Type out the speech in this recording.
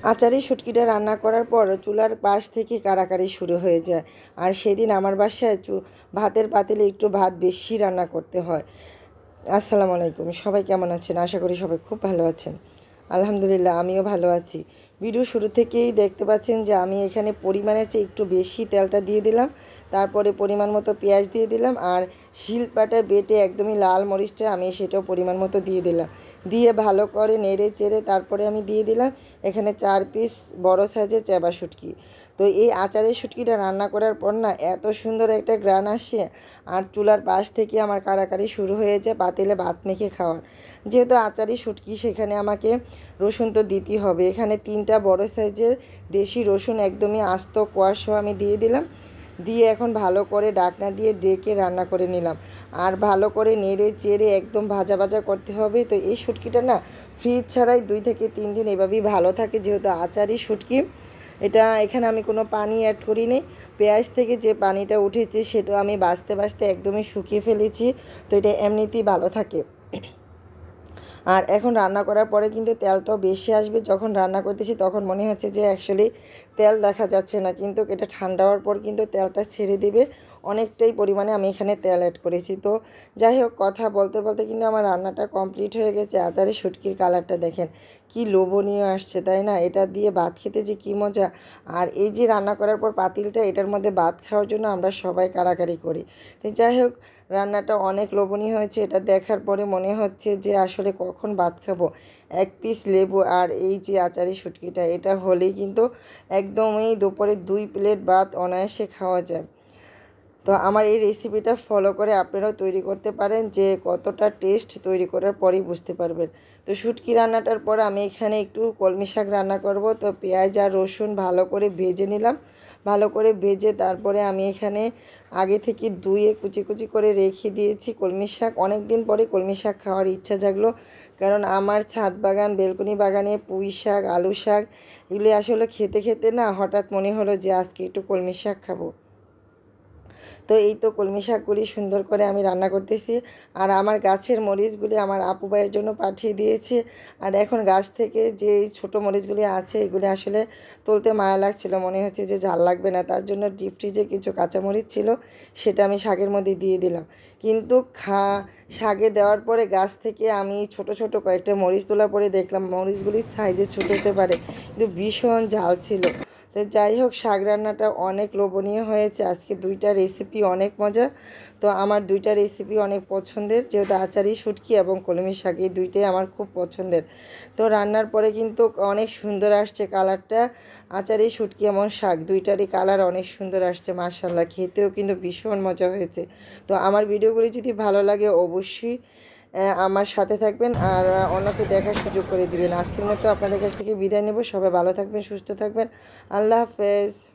আচারি শুটকিটা রান্না করার পর চুলার পাশ থেকে কাড়াকাড়ি শুরু হয়ে যায়। আর সেদিন আমার বাসায় ভাতের পাতিলে একটু ভাত বেশি রান্না করতে হয়। আসসালামু আলাইকুম, সবাই কেমন আছেন? আশা করি সবাই খুব ভালো আছেন। আলহামদুলিল্লাহ, আমিও ভালো আছি। ভিডিও শুরু থেকেই দেখতে পাচ্ছেন যে আমি এখানে পরিমাণের চেয়ে একটু বেশি তেলটা দিয়ে দিলাম। তারপরে পরিমাণ মতো পেঁয়াজ দিয়ে দিলাম, আর শিলপাটায় বেটে একদমই লাল মরিচটা আমি সেটাও পরিমাণ মতো দিয়ে দিলাম। দিয়ে ভালো করে নেড়ে চেড়ে তারপরে আমি দিয়ে দিলাম এখানে 4 পিস বড় সাইজের চেবা শুটকি। তো এই আচারের শুটকিটা রান্না করার পর না এত সুন্দর একটা গ্রান আসে, আর চুলার পাশ থেকে আমার কাড়াকাড়ি শুরু হয়েছে পাতিলে ভাত মেখে খাওয়ার। যেহেতু আচারি শুটকি, সেখানে আমাকে রসুন তো দিতেই হবে। এখানে 3টা বড় সাইজের দেশি রসুন একদমই আস্ত কোয়াশো আমি দিয়ে দিলাম। দিয়ে এখন ভালো করে ঢাকনা দিয়ে ডেকে রান্না করে নিলাম। আর ভালো করে নেড়ে চেড়ে একদম ভাজা ভাজা করতে হবে। তো এই শুটকিটা না ফ্রিজ ছাড়াই 2 থেকে 3 দিন এভাবেই ভালো থাকে, যেহেতু আচারি শুটকি। এটা এখানে আমি কোনো পানি অ্যাড করিনি। পেঁয়াজ থেকে যে পানিটা উঠেছে সেটা আমি বাছতে বাছতে একদমই শুকিয়ে ফেলেছি। তো এটা এমনিতেই ভালো থাকে। আর এখন রান্না করার পরে কিন্তু তেলটাও বেশি আসবে। যখন রান্না করতেছি তখন মনে হচ্ছে যে অ্যাকচুয়ালি তেল দেখা যাচ্ছে না, কিন্তু এটা ঠান্ডা হওয়ার পর কিন্তু তেলটা ছেড়ে দেবে। অনেকটাই পরিমাণে আমি এখানে তেল অ্যাড করেছি। তো যাই হোক, কথা বলতে বলতে কিন্তু আমার রান্নাটা কমপ্লিট হয়ে গেছে। আচারে শুটকির কালারটা দেখেন কি লোভনীয় আসছে, তাই না? এটা দিয়ে ভাত খেতে যে কী মজা। আর এই যে রান্না করার পর পাতিলটা, এটার মধ্যে ভাত খাওয়ার জন্য আমরা সবাই কাড়াকাড়ি করি। তো যাই হোক, রান্নাটা অনেক লোভনীয় হয়েছে। এটা দেখার পরে মনে হচ্ছে যে আসলে কখন ভাত খাবো। 1 পিস লেবু আর এই যে আচারি শুটকিটা, এটা হলেই কিন্তু একদমই দুপুরে 2 প্লেট ভাত অনায়াসে খাওয়া যায়। তো আমার এই রেসিপিটা ফলো করে আপনারাও তৈরি করতে পারেন, যে কতটা টেস্ট তৈরি করার পরেই বুঝতে পারবেন। তো শুটকি রান্নাটার পর আমি এখানে একটু কলমি শাক রান্না করব। তো পেঁয়াজ আর রসুন ভালো করে ভেজে নিলাম। ভালো করে ভেজে তারপরে আমি এখানে আগে থেকে ধুয়ে কুচি কুচি করে রেখে দিয়েছি কলমি শাক। অনেক দিন পরে কলমি শাক খাওয়ার ইচ্ছা জাগলো, কারণ আমার ছাদ বাগান, বেলকনি বাগানে পুঁই শাক, আলু শাক এগুলি আসলে খেতে খেতে না হঠাৎ মনে হলো যে আজকে একটু কলমি শাক খাবো। তো এই তো কলমি শাকগুলি সুন্দর করে আমি রান্না করতেছি। আর আমার গাছের মরিচগুলি আমার আপু ভাইয়ের জন্য পাঠিয়ে দিয়েছি। আর এখন গাছ থেকে যে ছোটো মরিচগুলি আছে এগুলি আসলে তুলতে মায়া লাগছিল, মনে হচ্ছে যে ঝাল লাগবে না, তার জন্য ডিপ ফ্রিজে কিছু কাঁচামরিচ ছিল, সেটা আমি শাকের মধ্যে দিয়ে দিলাম। কিন্তু শাকে দেওয়ার পরে গাছ থেকে আমি ছোট ছোট কয়েকটা মরিচ তোলার পরে দেখলাম মরিচগুলির সাইজে ছোটো হতে পারে, কিন্তু ভীষণ ঝাল ছিল। তো যাই হোক, শাক রান্নাটা অনেক লোভনীয় হয়েছে। আজকে 2টা রেসিপি অনেক মজা। তো আমার 2টা রেসিপি অনেক পছন্দের, যেহেতু আচারি শুটকি এবং কলমি শাক এই 2টাই আমার খুব পছন্দের। তো রান্নার পরে কিন্তু অনেক সুন্দর আসছে কালারটা। আচারি শুটকি এবং শাক 2টারই কালার অনেক সুন্দর আসছে, মাশাআল্লাহ। খেতেও কিন্তু ভীষণ মজা হয়েছে। তো আমার ভিডিওগুলি যদি ভালো লাগে অবশ্যই আমার সাথে থাকবেন আর অন্যকে দেখার সুযোগ করে দিবেন। আজকের মতো আপনাদের কাছ থেকে বিদায় নেব। সবাই ভালো থাকবেন, সুস্থ থাকবেন। আল্লাহ হাফেজ।